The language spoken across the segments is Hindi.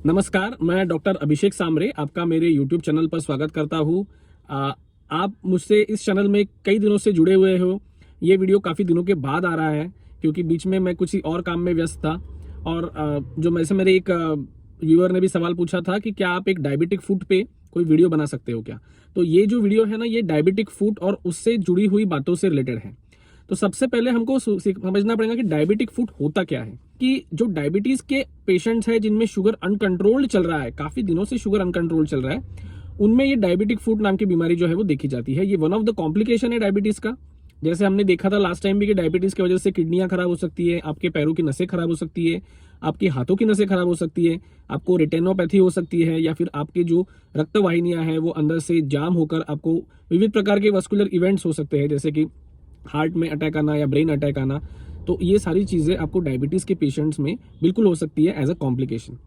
नमस्कार, मैं डॉक्टर अभिषेक सामरे आपका मेरे YouTube चैनल पर स्वागत करता हूँ। आप मुझसे इस चैनल में कई दिनों से जुड़े हुए हो। ये वीडियो काफ़ी दिनों के बाद आ रहा है क्योंकि बीच में मैं कुछ और काम में व्यस्त था। और जो मेरे एक व्यूअर ने भी सवाल पूछा था कि क्या आप एक डायबिटिक फूड पे कोई वीडियो बना सकते हो क्या। तो ये जो वीडियो है ना, ये डायबिटिक फूड और उससे जुड़ी हुई बातों से रिलेटेड है। तो सबसे पहले हमको समझना पड़ेगा कि डायबिटिक फूड होता क्या है। कि जो डायबिटीज के पेशेंट्स हैं जिनमें शुगर अनकंट्रोल्ड चल रहा है, काफी दिनों से शुगर अनकंट्रोल्ड चल रहा है, उनमें ये डायबिटिक फूड नाम की बीमारी जो है वो देखी जाती है। ये वन ऑफ द कॉम्प्लिकेशन है डायबिटीज का। जैसे हमने देखा था लास्ट टाइम भी कि डायबिटीज की वजह से किडनियां खराब हो सकती है, आपके पैरों की नसें खराब हो सकती है, आपके हाथों की नसें खराब हो सकती है, आपको रेटिनोपैथी हो सकती है, या फिर आपके जो रक्तवाहिनियां हैं वो अंदर से जाम होकर आपको विविध प्रकार के वस्कुलर इवेंट्स हो सकते हैं, जैसे कि हार्ट में अटैक आना या ब्रेन अटैक आना। तो ये सारी चीज़ें आपको डायबिटीज़ के पेशेंट्स में बिल्कुल हो सकती है एज अ कॉम्प्लिकेशन।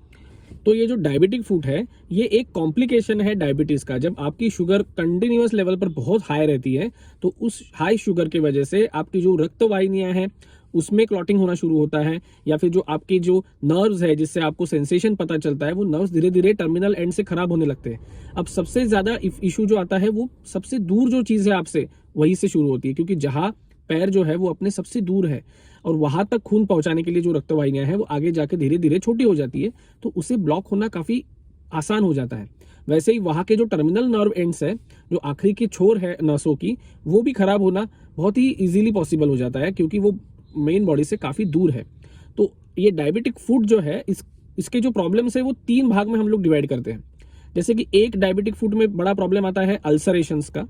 तो ये जो डायबिटिक फूड है, ये एक कॉम्प्लिकेशन है डायबिटीज़ का। जब आपकी शुगर कंटिन्यूअस लेवल पर बहुत हाई रहती है तो उस हाई शुगर की वजह से आपकी जो रक्तवाहिनियां हैं उसमें क्लॉटिंग होना शुरू होता है, या फिर जो आपके जो नर्व्स है जिससे आपको सेंसेशन पता चलता है, वो नर्व्स धीरे धीरे टर्मिनल एंड से खराब होने लगते हैं। अब सबसे ज्यादा इशू जो आता है वो सबसे दूर जो चीज है आपसे, वहीं से शुरू होती है, क्योंकि जहां पैर जो है वो अपने सबसे दूर है और वहां तक खून पहुंचाने के लिए जो रक्तवाहिनियां हैं वो आगे जाके धीरे धीरे छोटी हो जाती है, तो उसे ब्लॉक होना काफी आसान हो जाता है। वैसे ही वहां के जो टर्मिनल नर्व एंड्स है, जो आखिरी की छोर है नसों की, वो भी खराब होना बहुत ही इजीली पॉसिबल हो जाता है, क्योंकि वो मेन बॉडी से काफी दूर है। तो ये डायबिटिक फूड जो है, इसके जो प्रॉब्लम्स है वो 3 भाग में हम लोग डिवाइड करते हैं। जैसे कि एक डायबिटिक फूड में बड़ा प्रॉब्लम आता है अल्सरेशंस का।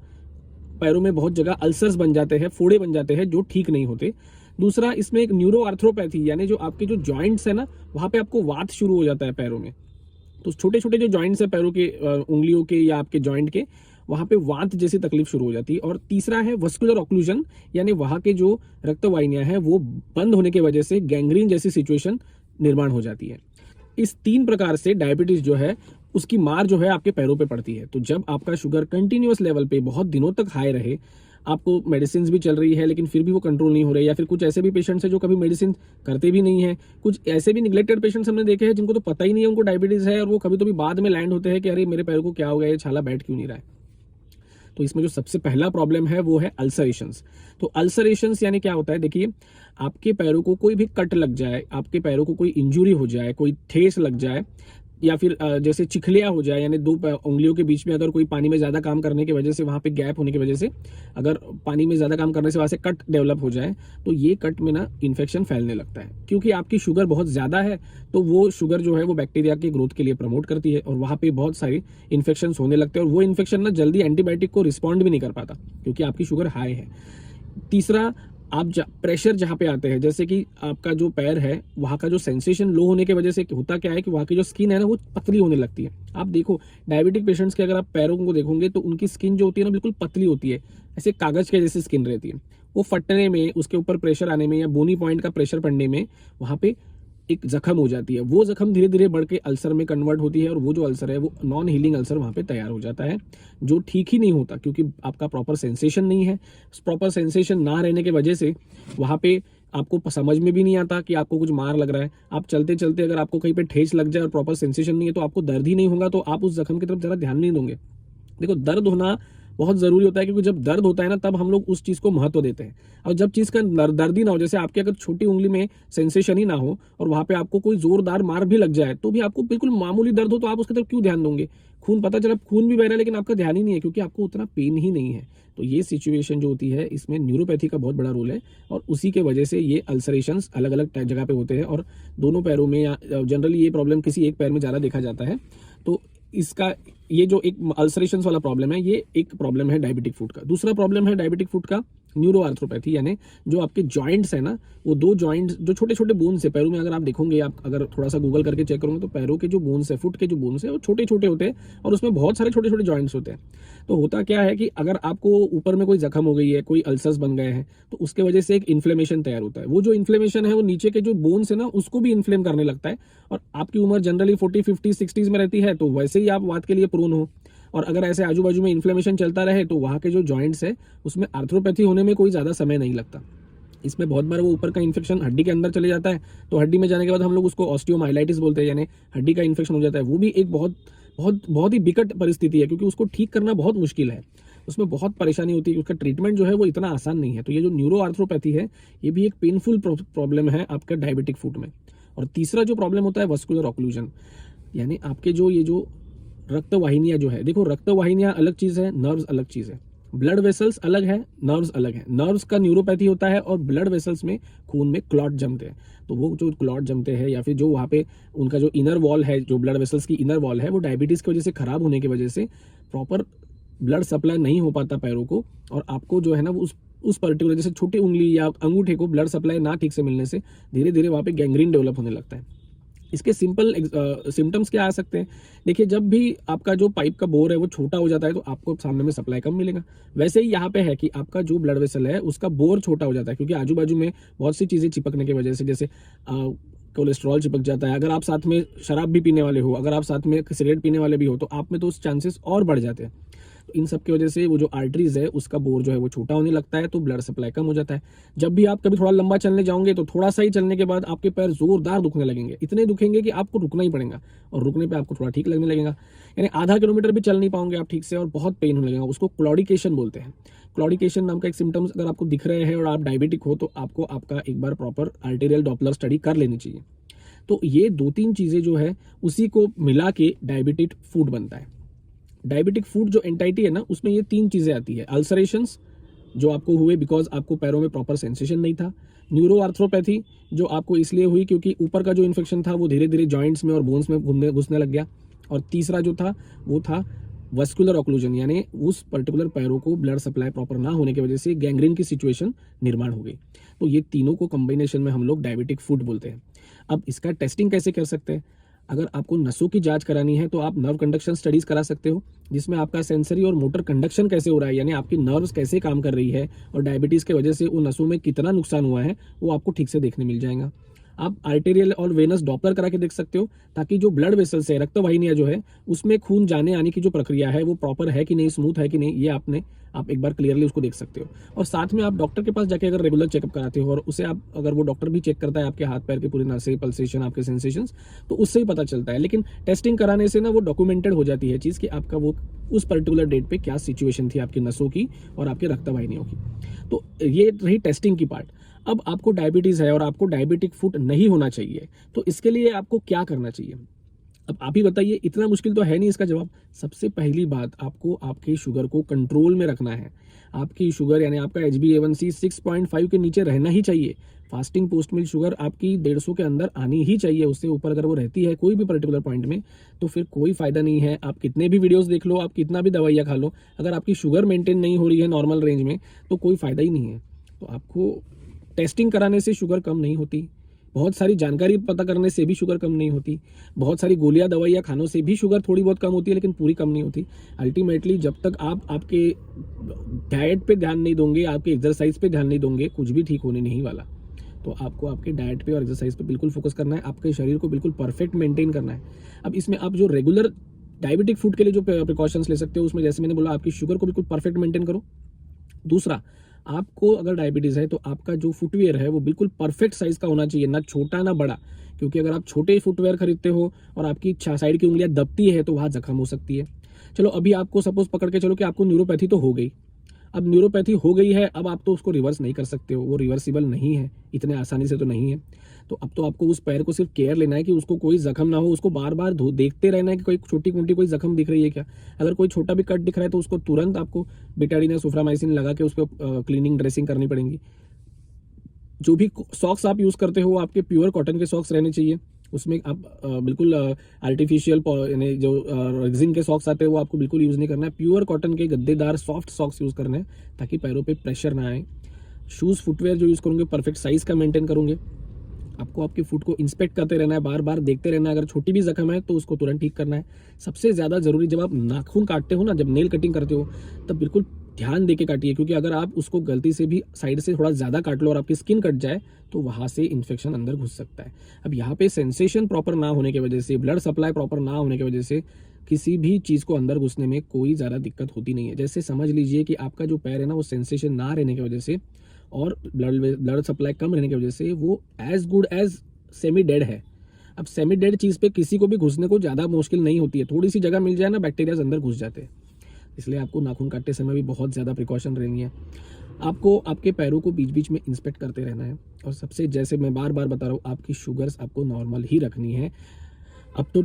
पैरों में बहुत जगह अल्सर्स बन जाते हैं, फोड़े बन जाते हैं जो ठीक नहीं होते। दूसरा, इसमें एक न्यूरो आर्थ्रोपैथी, यानी जो आपके जो जॉइंट्स है ना, वहां पे आपको वात शुरू हो जाता है पैरों में। तो छोटे छोटे जो जॉइंट्स है पैरों के, उंगलियों के या आपके जॉइंट के, वहां पे वात जैसी तकलीफ शुरू हो जाती है। और तीसरा है वस्कुलर ऑक्लूजन, यानी वहां के जो रक्तवाहिनियां हैं वो बंद होने की वजह से गैंग्रीन जैसी सिचुएशन निर्माण हो जाती है। इस 3 प्रकार से डायबिटीज जो है उसकी मार जो है आपके पैरों पे पड़ती है। तो जब आपका शुगर कंटिन्यूअस लेवल पे बहुत दिनों तक हाई रहे, आपको मेडिसिन भी चल रही है लेकिन फिर भी वो कंट्रोल नहीं हो रही, या फिर कुछ ऐसे भी पेशेंट्स हैं जो कभी मेडिसिन करते भी नहीं है, कुछ ऐसे भी निगलेक्टेड पेशेंट्स हमने देखे हैं जिनको तो पता ही नहीं है उनको डायबिटीज है, और वो कभी तो भी बाद में लैंड होते हैं कि अरे मेरे पैरों को क्या हो गया, ये छाला बैठ क्यों नहीं रहा है। तो इसमें जो सबसे पहला प्रॉब्लम है वो है अल्सरेशंस। तो अल्सरेशंस यानी क्या होता है, देखिए, आपके पैरों को कोई भी कट लग जाए, आपके पैरों को कोई इंजुरी हो जाए, कोई ठेस लग जाए, या फिर जैसे चिखलिया हो जाए, यानी 2 उंगलियों के बीच में अगर कोई पानी में ज्यादा काम करने की वजह से, वहां पे गैप होने की वजह से, अगर पानी में ज्यादा काम करने से वहां से कट डेवलप हो जाए, तो ये कट में ना इन्फेक्शन फैलने लगता है। क्योंकि आपकी शुगर बहुत ज्यादा है, तो वो शुगर जो है वो बैक्टीरिया के ग्रोथ के लिए प्रमोट करती है और वहां पे बहुत सारे इन्फेक्शन होने लगते हैं, और वो इन्फेक्शन ना जल्दी एंटीबायोटिक को रिस्पॉन्ड भी नहीं कर पाता क्योंकि आपकी शुगर हाई है। तीसरा, आप प्रेशर जहां पे आते हैं, जैसे कि आपका जो पैर है वहां का जो सेंसेशन लो होने की वजह से होता क्या है कि वहां की जो स्किन है ना वो पतली होने लगती है। आप देखो डायबिटिक पेशेंट्स के अगर आप पैरों को देखोगे तो उनकी स्किन जो होती है ना बिल्कुल पतली होती है, ऐसे कागज के जैसी स्किन रहती है। वो फटने में, उसके ऊपर प्रेशर आने में या बोनी पॉइंट का प्रेशर पड़ने में वहां पे एक जख्म हो जाती है। वो जख्म धीरे धीरे बढ़ के अल्सर में कन्वर्ट होती है, और वो जो अल्सर है वो नॉन हीलिंग अल्सर वहां पे तैयार हो जाता है, जो ठीक ही नहीं होता क्योंकि आपका प्रॉपर सेंसेशन नहीं है। प्रॉपर सेंसेशन ना रहने की वजह से वहां पे आपको समझ में भी नहीं आता कि आपको कुछ मार लग रहा है। आप चलते चलते अगर आपको कहीं पे ठेस लग जाए और प्रॉपर सेंसेशन नहीं है तो आपको दर्द ही नहीं होगा, तो आप उस जख्म की तरफ जरा ध्यान नहीं दोगे। देखो, दर्द होना बहुत जरूरी होता है, क्योंकि जब दर्द होता है ना तब हम लोग उस चीज को महत्व देते हैं। और जब चीज का दर्द ही ना हो, जैसे आपके अगर छोटी उंगली में सेंसेशन ही ना हो और वहां पे आपको कोई जोरदार मार भी लग जाए तो भी आपको बिल्कुल मामूली दर्द हो, तो आप उसकी तरफ क्यों ध्यान दोगे। खून पता चला खून भी बह रहा है लेकिन आपका ध्यान ही नहीं है, क्योंकि आपको उतना पेन ही नहीं है। तो ये सिचुएशन जो होती है इसमें न्यूरोपैथी का बहुत बड़ा रोल है, और उसी के वजह से ये अल्सरेशंस अलग अलग जगह पे होते हैं, और दोनों पैरों में, या जनरली ये प्रॉब्लम किसी एक पैर में ज्यादा देखा जाता है। तो इसका ये जो एक अल्सरेशंस वाला प्रॉब्लम है, ये एक प्रॉब्लम है डायबिटिक फूड का। दूसरा प्रॉब्लम है डायबिटिक फूड का न्यूरो आर्थ्रोपैथी, यानी जो आपके जॉइंट्स है ना, वो 2 जॉइंट्स जो छोटे छोटे बोन्स है पैरों में, अगर आप देखोगे, आप अगर थोड़ा सा गूगल करके चेक करोगे तो पैरों के जो बोन्स है, फुट के जो बोन्स है वो छोटे छोटे होते हैं, और उसमें बहुत सारे छोटे छोटे जॉइंट्स होते हैं। तो होता क्या है कि अगर आपको ऊपर में कोई जख्म हो गई है, कोई अल्सर्स बन गए हैं, तो उसके वजह से एक इन्फ्लेमेशन तैयार होता है। वो जो इन्फ्लेमेशन है वो नीचे के जो बोन्स है ना उसको भी इन्फ्लेम करने लगता है, और आपकी उम्र जनरली 40, 50, 60s में रहती है, तो वैसे ही आप वात के लिए प्रोन हो। और अगर ऐसे आजू बाजू में इन्फ्लेमेशन चलता रहे तो वहाँ के जो जॉइंट्स है उसमें आर्थ्रोपैथी होने में कोई ज़्यादा समय नहीं लगता। इसमें बहुत बार वो ऊपर का इन्फेक्शन हड्डी के अंदर चले जाता है, तो हड्डी में जाने के बाद हम लोग उसको ऑस्टियोमाइलाइटिस बोलते हैं, यानी हड्डी का इन्फेक्शन हो जाता है। वो भी एक बहुत बहुत बहुत ही विकट परिस्थिति है, क्योंकि उसको ठीक करना बहुत मुश्किल है, उसमें बहुत परेशानी होती है, उसका ट्रीटमेंट जो है वो इतना आसान नहीं है। तो ये जो न्यूरो आर्थ्रोपैथी है ये भी एक पेनफुल प्रॉब्लम है आपका डायबिटिक फुट में। और तीसरा जो प्रॉब्लम होता है वस्कुलर ऑक्लूजन, यानी आपके ये जो रक्त वाहिनियां जो है, देखो रक्त वाहिनियां अलग चीज है, नर्व्स अलग चीज है। ब्लड वेसल्स अलग है, नर्व्स अलग है। नर्व्स का न्यूरोपैथी होता है और ब्लड वेसल्स में खून में क्लॉट जमते हैं। तो वो जो क्लॉट जमते हैं या फिर जो वहाँ पे उनका जो इनर वॉल है, जो ब्लड वेसल्स की इनर वॉल है, वो डायबिटीज की वजह से खराब होने की वजह से प्रॉपर ब्लड सप्लाई नहीं हो पाता पैरों को, और आपको जो है ना उस पर्टिकुलर जैसे छोटी उंगली या अंगूठे को ब्लड सप्लाई ना ठीक से मिलने से धीरे धीरे वहाँ पे गैंग्रीन डेवलप होने लगता है। इसके सिंपल सिम्टम्स क्या आ सकते हैं? देखिए, जब भी आपका जो पाइप का बोर है वो छोटा हो जाता है तो आपको सामने में सप्लाई कम मिलेगा। वैसे ही यहाँ पे है कि आपका जो ब्लड वेसल है उसका बोर छोटा हो जाता है, क्योंकि आजू बाजू में बहुत सी चीज़ें चिपकने की वजह से, जैसे कोलेस्ट्रॉल चिपक जाता है। अगर आप साथ में शराब भी पीने वाले हो, अगर आप साथ में सिगरेट पीने वाले भी हो, तो आप में तो चांसेस और बढ़ जाते हैं। तो इन सब की वजह से वो जो आर्टरीज है उसका बोर जो है वो छोटा होने लगता है, तो ब्लड सप्लाई कम हो जाता है। जब भी आप कभी थोड़ा लंबा चलने जाओगे तो थोड़ा सा ही चलने के बाद आपके पैर जोरदार दुखने लगेंगे, इतने दुखेंगे कि आपको रुकना ही पड़ेगा, और रुकने पे आपको थोड़ा ठीक लगने लगेगा। यानी आधा किलोमीटर भी चल नहीं पाओगे आप ठीक से, और बहुत पेन होने लगेगा। उसको क्लॉडिकेशन बोलते हैं। क्लॉडिकेशन नाम का एक सिम्टम्स अगर आपको दिख रहे हैं और आप डायबिटिक हो, तो आपको आपका एक बार प्रॉपर आर्टेरियल डॉपलर स्टडी कर लेनी चाहिए। तो ये 2-3 चीजें जो है उसी को मिला के डायबिटिक फूड बनता है। डायबिटिक फूड जो एंटाइटी है ना, उसमें ये 3 चीजें आती है। अल्सरेशंस जो आपको हुए बिकॉज आपको पैरों में प्रॉपर सेंसेशन नहीं था। न्यूरो आर्थ्रोपैथी जो आपको इसलिए हुई क्योंकि ऊपर का जो इन्फेक्शन था वो धीरे धीरे जॉइंट्स में और बोन्स में घुसने लग गया। और तीसरा जो था वो था वस्कुलर ऑक्लूजन, यानी उस पर्टिकुलर पैरों को ब्लड सप्लाई प्रॉपर ना होने की वजह से गैंग्रीन की सिचुएशन निर्माण हो गई। तो ये तीनों को कॉम्बिनेशन में हम लोग डायबिटिक फूड बोलते हैं। अब इसका टेस्टिंग कैसे कर सकते हैं? अगर आपको नसों की जांच करानी है तो आप नर्व कंडक्शन स्टडीज करा सकते हो, जिसमें आपका सेंसरी और मोटर कंडक्शन कैसे हो रहा है, यानी आपकी नर्व्स कैसे काम कर रही है और डायबिटीज की वजह से उन नसों में कितना नुकसान हुआ है वो आपको ठीक से देखने मिल जाएगा। आप आर्टेरियल और वेनस डॉपलर करा के देख सकते हो, ताकि जो ब्लड वेसल्स है, रक्त वाहिनियां जो है, उसमें खून जाने आने की जो प्रक्रिया है वो प्रॉपर है कि नहीं, स्मूथ है कि नहीं, ये आप एक बार क्लियरली उसको देख सकते हो। और साथ में आप डॉक्टर के पास जाके अगर रेगुलर चेकअप कराते हो और उसे आप अगर वो डॉक्टर भी चेक करता है आपके हाथ पैर के पूरे नसें, पल्सेशन, आपके सेंसेशंस, तो उससे ही पता चलता है। लेकिन टेस्टिंग कराने से ना वो डॉक्यूमेंटेड हो जाती है चीज़ कि आपका वो उस पर्टिकुलर डेट पे क्या सिचुएशन थी आपकी नसों की और आपके रक्त वाहिनियों की। तो ये रही टेस्टिंग की पार्ट। अब आपको डायबिटीज है और आपको डायबिटिक फुट नहीं होना चाहिए, तो इसके लिए आपको क्या करना चाहिए? अब आप ही बताइए, इतना मुश्किल तो है नहीं इसका जवाब। सबसे पहली बात, आपको आपकी शुगर को कंट्रोल में रखना है। आपकी शुगर यानी आपका HbA1c 6.5 के नीचे रहना ही चाहिए। फास्टिंग पोस्ट मील शुगर आपकी 150 के अंदर आनी ही चाहिए। उससे ऊपर अगर वो रहती है कोई भी पर्टिकुलर पॉइंट में, तो फिर कोई फायदा नहीं है। आप कितने भी वीडियोस देख लो, आप कितना भी दवाइयाँ खा लो, अगर आपकी शुगर मेंटेन नहीं हो रही है नॉर्मल रेंज में, तो कोई फायदा ही नहीं है। तो आपको टेस्टिंग कराने से शुगर कम नहीं होती, बहुत सारी जानकारी पता करने से भी शुगर कम नहीं होती, बहुत सारी गोलियां दवाइयां खानों से भी शुगर थोड़ी बहुत कम होती है, लेकिन पूरी कम नहीं होती। अल्टीमेटली जब तक आप आपके डाइट पे ध्यान नहीं दोगे, आपके एक्सरसाइज पे ध्यान नहीं दोगे, कुछ भी ठीक होने नहीं वाला। तो आपको आपके डाइट पे और एक्सरसाइज पे बिल्कुल फोकस करना है, आपके शरीर को बिल्कुल परफेक्ट मेंटेन करना है। अब इसमें आप जो रेगुलर डायबिटिक फूड के लिए जो प्रिकॉशंस ले सकते हो, उसमें जैसे मैंने बोला, आपकी शुगर को बिल्कुल परफेक्ट मेंटेन करो। दूसरा, आपको अगर डायबिटीज है तो आपका जो फुटवेयर है वो बिल्कुल परफेक्ट साइज का होना चाहिए, ना छोटा ना बड़ा, क्योंकि अगर आप छोटे फुटवेयर खरीदते हो और आपकी साइड की उंगलियां दबती है तो वहां जख्म हो सकती है। चलो, अभी आपको सपोज पकड़ के चलो कि आपको न्यूरोपैथी तो हो गई। अब न्यूरोपैथी हो गई है, अब आप तो उसको रिवर्स नहीं कर सकते हो, वो रिवर्सिबल नहीं है, इतने आसानी से तो नहीं है। तो अब तो आपको उस पैर को सिर्फ केयर लेना है कि उसको कोई जख्म ना हो, उसको बार बार देखते रहना है कि कोई छोटी मोटी कोई जख्म दिख रही है क्या। अगर कोई छोटा भी कट दिख रहा है तो उसको तुरंत आपको बेटाडीन या सुफ्रामाइसिन लगा के उसको क्लीनिंग ड्रेसिंग करनी पड़ेगी। जो भी सॉक्स आप यूज करते हो वो आपके प्योर कॉटन के सॉक्स रहने चाहिए। उसमें आप बिल्कुल आर्टिफिशियल यानी जो रेजिन के सॉक्स आते हैं वो आपको बिल्कुल यूज नहीं करना है। प्योर कॉटन के गद्देदार सॉफ्ट सॉक्स यूज करने हैं, ताकि पैरों पे प्रेशर ना आए। शूज फुटवेयर जो यूज करोगे परफेक्ट साइज का मेंटेन करोगे। आपको आपके फुट को इंस्पेक्ट करते रहना है, बार बार देखते रहना है। अगर छोटी भी जख्म है तो उसको तुरंत ठीक करना है। सबसे ज्यादा जरूरी, जब आप नाखून काटते हो ना, जब नेल कटिंग करते हो, तब बिल्कुल ध्यान देके काटिए, क्योंकि अगर आप उसको गलती से भी साइड से थोड़ा ज्यादा काट लो और आपकी स्किन कट जाए तो वहां से इन्फेक्शन अंदर घुस सकता है। अब यहाँ पे सेंसेशन प्रॉपर ना होने की वजह से, ब्लड सप्लाई प्रॉपर ना होने की वजह से किसी भी चीज़ को अंदर घुसने में कोई ज़्यादा दिक्कत होती नहीं है। जैसे समझ लीजिए कि आपका जो पैर है ना, वो सेंसेशन ना रहने की वजह से और ब्लड सप्लाई कम रहने की वजह से वो as good as semi dead है। अब सेमी डेड चीज़ पे किसी को भी घुसने को ज़्यादा मुश्किल नहीं होती है, थोड़ी सी जगह मिल जाए ना, बैक्टीरियाज अंदर घुस जाते हैं। इसलिए आपको नाखून काटते समय भी बहुत ज़्यादा प्रिकॉशन रहनी है। आपको आपके पैरों को बीच बीच में इंस्पेक्ट करते रहना है, और सबसे, जैसे मैं बार बार बता रहा हूँ, आपकी शुगर्स आपको नॉर्मल ही रखनी है। अब तो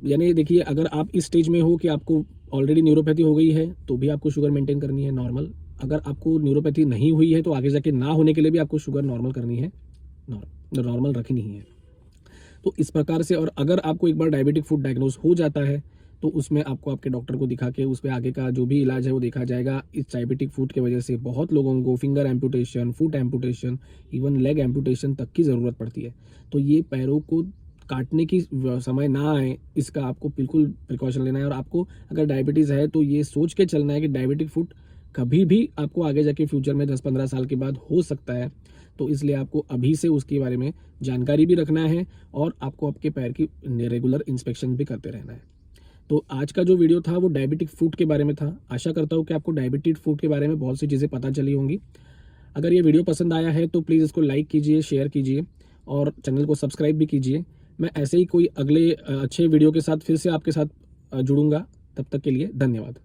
यानी देखिए, अगर आप इस स्टेज में हो कि आपको ऑलरेडी न्यूरोपैथी हो गई है तो भी आपको शुगर मेंटेन करनी है नॉर्मल। अगर आपको न्यूरोपैथी नहीं हुई है तो आगे जाके ना होने के लिए भी आपको शुगर नॉर्मल करनी है, नॉर्मल रखनी ही है। तो इस प्रकार से, और अगर आपको एक बार डायबिटिक फूड डायग्नोज हो जाता है तो उसमें आपको आपके डॉक्टर को दिखा के उस पर आगे का जो भी इलाज है वो देखा जाएगा। इस डायबिटिक फूड की वजह से बहुत लोगों को finger amputation, foot amputation, even leg amputation तक की ज़रूरत पड़ती है। तो ये पैरों को काटने की समय ना आए, इसका आपको बिल्कुल प्रिकॉशन लेना है। और आपको अगर डायबिटीज़ है तो ये सोच के चलना है कि डायबिटिक फूड कभी भी आपको आगे जाके फ्यूचर में 10-15 साल के बाद हो सकता है। तो इसलिए आपको अभी से उसके बारे में जानकारी भी रखना है और आपको आपके पैर की रेगुलर इंस्पेक्शन भी करते रहना है। तो आज का जो वीडियो था वो डायबिटिक फूड के बारे में था। आशा करता हूँ कि आपको डायबिटिक फूड के बारे में बहुत सी चीज़ें पता चली होंगी। अगर ये वीडियो पसंद आया है तो प्लीज़ इसको लाइक कीजिए, शेयर कीजिए और चैनल को सब्सक्राइब भी कीजिए। मैं ऐसे ही कोई अगले अच्छे वीडियो के साथ फिर से आपके साथ जुड़ूंगा। तब तक के लिए धन्यवाद।